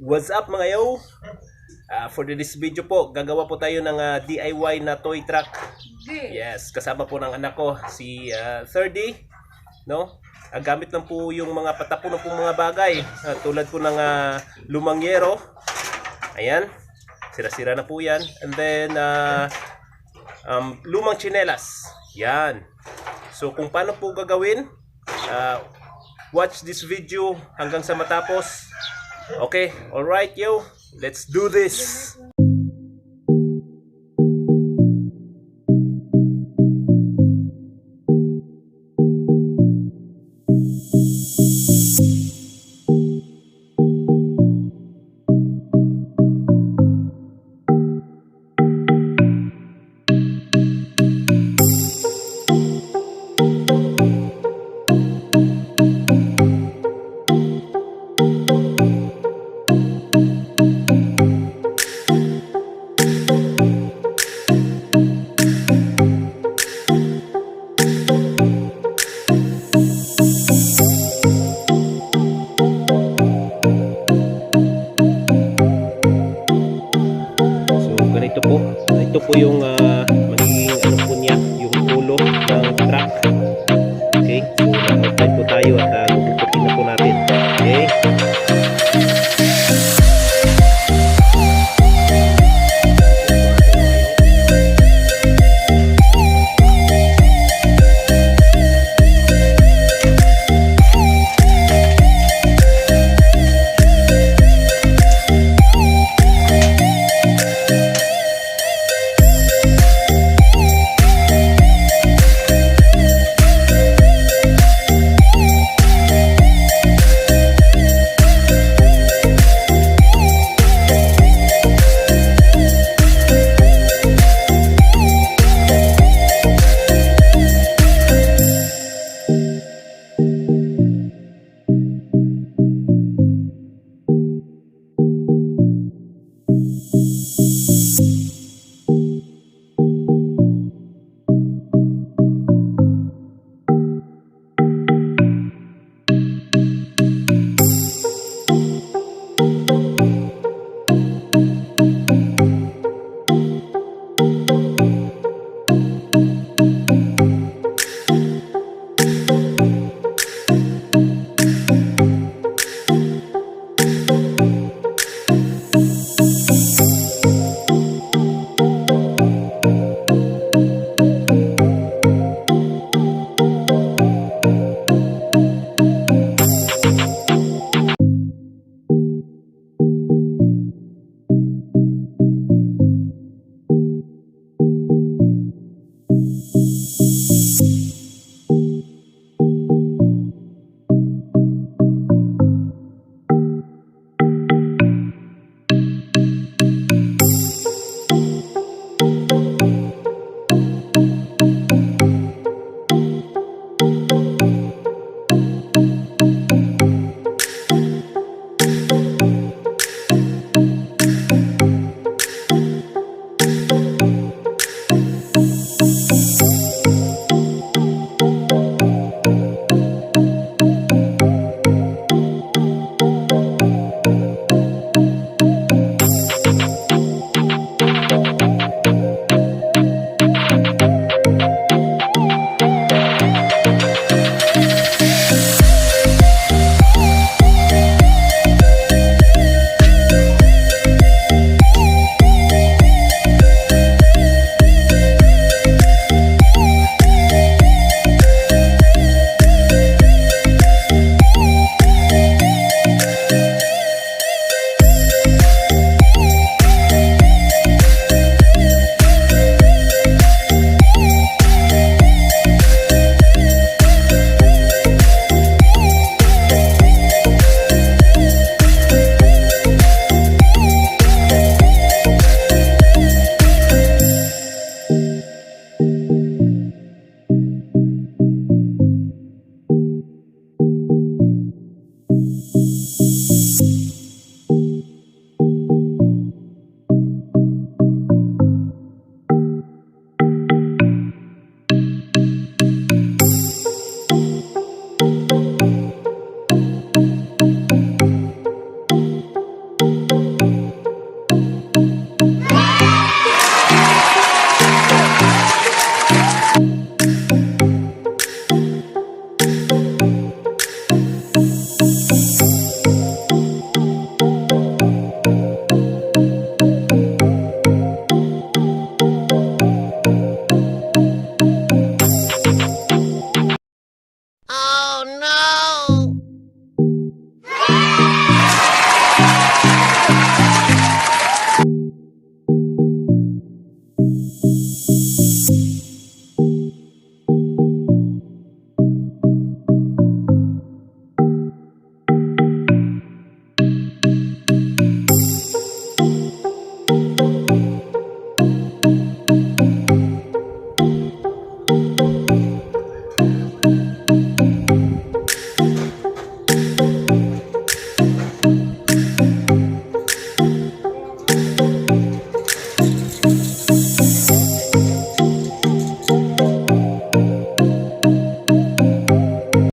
What's up mga yo? For this video po, gagawa po tayo ng DIY na toy truck. Yes, kasama po ng anak ko, si 30, no? Gamit lang po yung mga patapon po mga bagay, tulad po ng lumang yero. Ayan, sira-sira na po yan. And then, lumang tsinelas. Yan. So, kung paano po gagawin, watch this video hanggang sa matapos. Okay, alright yo, let's do this! Ito po yung